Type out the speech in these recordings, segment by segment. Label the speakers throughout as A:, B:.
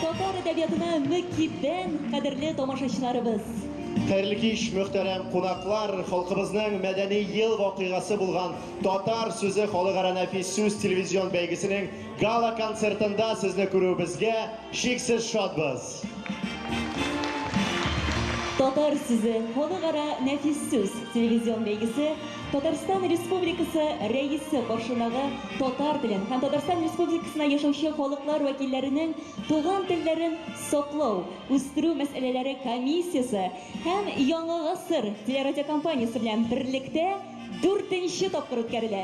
A: Татар әдәбиятына мөкиббән кадерле тамашачыларыбыз.
B: Хәерле кич, мөхтәрәм кунаклар, халкыбызның мәдәни ел вакыйгасы булган Татар сүзе халыкара нәфис сүз телевизион бәйгесенең гала концертында сезне күрүебезгә шиксез шатбыз.
A: Татар сүзе халыкара нәфис сүз телевизион бәйгесе Татарстан Республикасы рәисе каршындагы татар телен һәм Татарстан Республикасына яшәүче халыклар вәкилләренең туган телләрен саклау, үстерү мәсьәләләре комиссиясе һәм Яңа гасыр телерадиокомпаниясе белән берлектә 4нче тапкыр үткәрелә.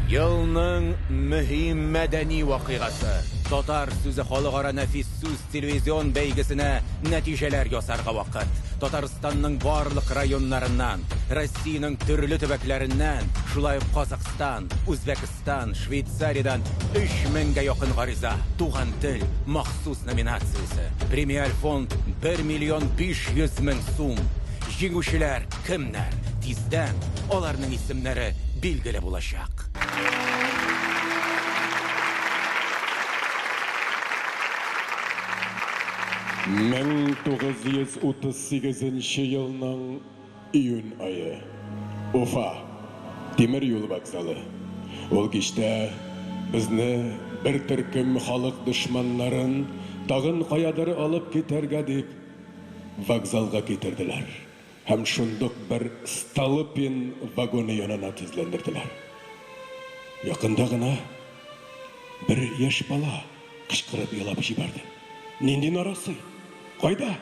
C: Елның мөһим мәдәни вакыйгасы. Татар сүзе халыкара нәфис сүз телевизион бәйгесенә нәтиҗәләр ясарга вакыт. Татарстанның барлык районнарыннан, Россиянең төрле төбәкләреннән, шулай ук Казакстан, Үзбәкстан, Швейцариядән 3000гә якын гариза. Туган тел махсус номинациясе. Премиаль фонд 1,5 млн сум. Җиңүчеләр кемнәр? Тиздән аларның исемнәре билгеле булачак.
D: 1938 елның июнь айы. Уфа, темір юл вокзалы. Ол кичтә безне бер төркем халык дошманнарын тагын каядыр алып китәргә дип вокзалга китерделәр. Һәм шундук бер Столыпин вагоны янына тезләндерделәр. Якында гына бер яшь бала кычкырып елап җибәрде. Нинди нарасы? Кайда?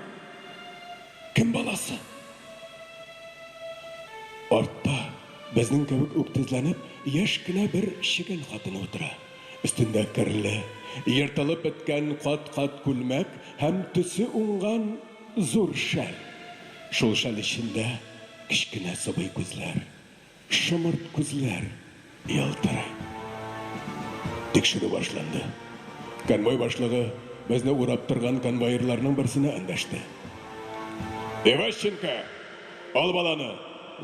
D: Кем баласы? Артта безнең кебек үк тезләнеп, яшь кенә бер шигән хатын утыра. Өстендә керле, ертылып беткән кат-кат күлмәк һәм төсе уңган зур шәл. Шул шәл эчендә кичкенә сабый күзләр, шымырт күзләр ялтырый. Тикшерү башланды. Конвой башлыгы безне урап торган конвоирларның берсенә эндәште. Иващенко, ал баланы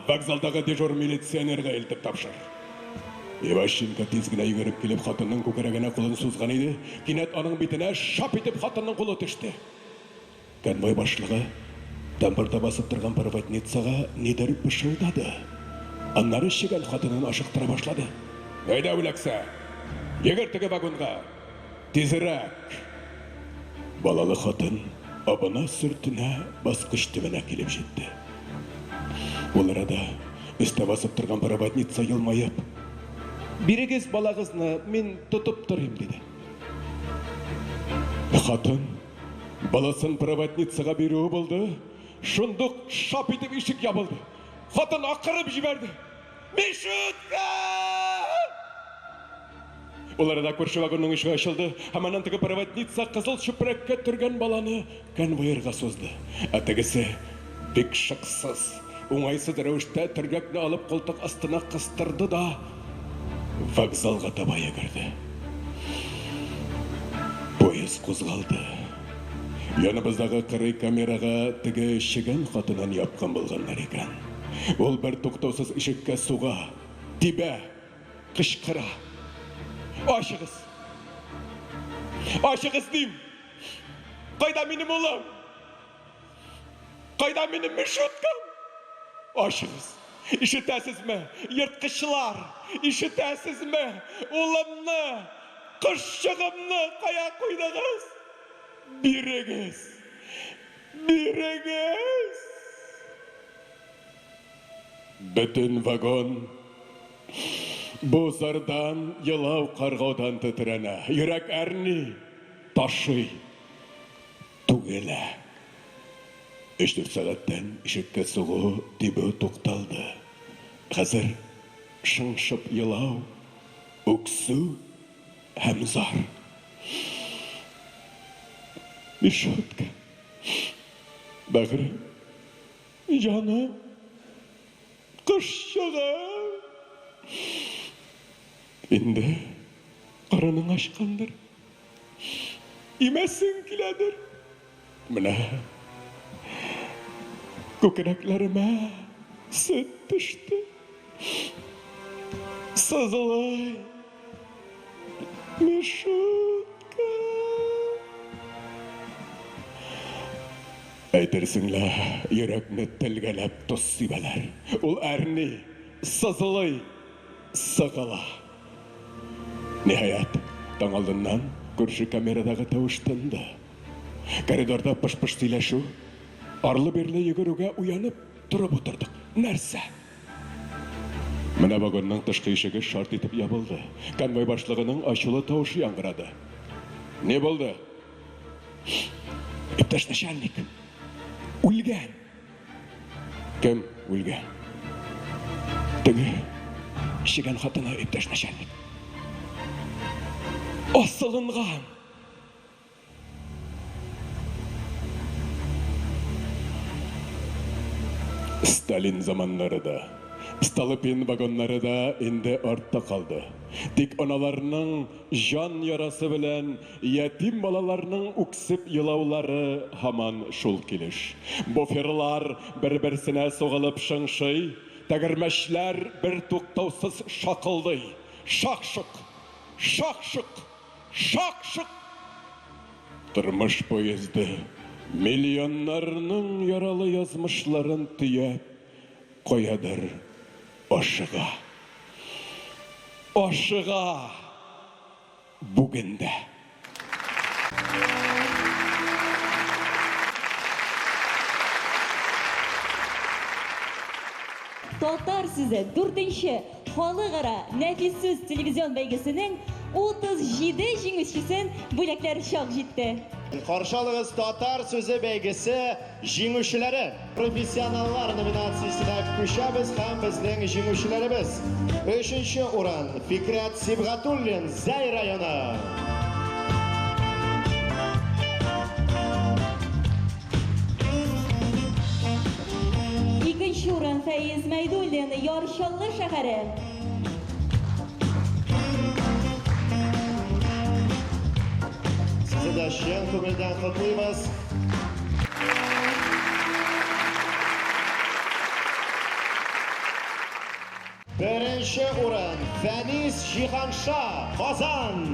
D: вокзалдагы дежур милиционерга илтеп тапшыр. Иващенко тиз генә йөгереп килеп хатынның күкрәгенә кулын сузган иде, кинәт аның битенә шап итеп хатынның кулы төште. Конвой башлыгы тамбурда басып торган проводницага нидер пышылдады. Аннары шигән хатынын ашыктыра башлады. Әйдә үләксә, йөгер теге вагонга, тизрәк. Балалы хатын абына сөртенә баскыч төбенә килеп җитте. Ул арада өстә басып торган проводница елмаеп: "Бирегез балагызны, мин тотып торыйм", диде. Хатын баласын проводницага бирүе булды, шундук шап итеп ишек ябылды. Хатын акырып җибәрде: "Мишутка!" Уларда күрше вагонның ишеге ачылды, һәм аннан теге проводница кызыл чүпрәккә төргән баланы конвоирга сузды. Ә тегесе бик шыксыз, уңайсыз рәвештә төргәкне алып култык астына кыстырды да вокзалга таба йөгерде. Поезд кузгалды. Яныбыздагы кырый камерага теге шигән хатынын япкан булганнар икән. Ул бер туктаусыз ишеккә суга, тибә, кычкыра: "Ашыгыз! Ашыгыз дим! Кайда минем улым? Кайда минем Мишуткам? Ашыгыз! Ишетәсезме, йырткычлар? Ишетәсезме? Улымны, кызчыгымны кая куйдыгыз? Бирегез! Бирегез!" Бөтен вагон бозардан, елау каргаудан тетрәнә. Йөрәк әрни, ташый, түгелә. 3-4 сәгатьтән ишеккә сугу, тибү тукталды. Хәзер шыңшып елау, үксү һәм зар. Мишутка, бәгърем, җаным, кызчыгым. Инде карының ачкандыр. Имәсең киләдер. Менә күкрәкләремә сөт төште. Сызылай. Мишутка. Әйтерсеңлә, йөрәкне телгәләп тоссыбалар. Ул әрни, сызылый, сығыла. Ниһаят, таң алдыннан күрше камерадағы тавыш тынды. Коридорда пыш-пыш сөйләшү, арлы-берле йөгерүгә уянып торып утырдык. Нәрсә? Менә вагонның тышкы ишеге шарт итеп ябылды. Конвой башлыгының ачулы тавышы яңгырады. Не булды? Иптәш начальник, үлгән. Кем үлгән? Теге шигән хатыны, иптәш начальник. Асылынган. Сталин заманнары да, Столыпин вагоннары да инде артта калды. Тик аналарның жан ярасы белән ятим балаларның үксеп елаулары һаман шул килеш. Буферлар бер-берсенә сугылып шыңшый, тәгәрмәчләр бер туктаусыз шакылдый. Шакшык, шакшык, шакшык. Тормыш поезды миллионнарның яралы язмышларын төяп куядыр ашыга. Ашыга бүгендә.
A: Татар сүзе 4-нче халыкара нәфис сүз телевизион бәйгесенең 37 җиңүчесен бүләкләр чак җитте.
B: Каршы алыгыз Татар сүзе бәйгесе җиңүчеләре. Профессионаллар номинациясенә күчәбез һәм безнең җиңүчеләребез. 3-нче урын Фикрат Сибгатуллин, Зәй районы.
A: 2-нче урын Фәиз Мәйдуллин, Ярчаллы шәһәре.
B: 1-нче чын күңелдән котлыйбыз. 1-нче урын Фәнис Җиһанша, Казан.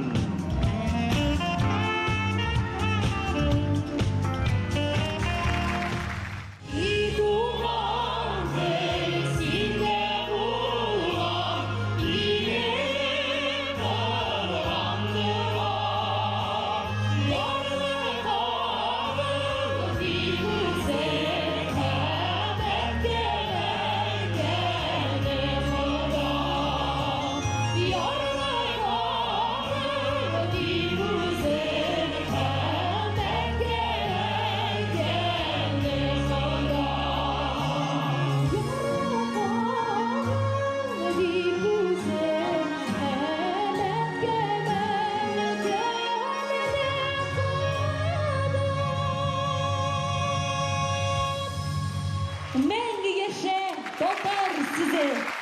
A: мәңгі яшә татар сүзе.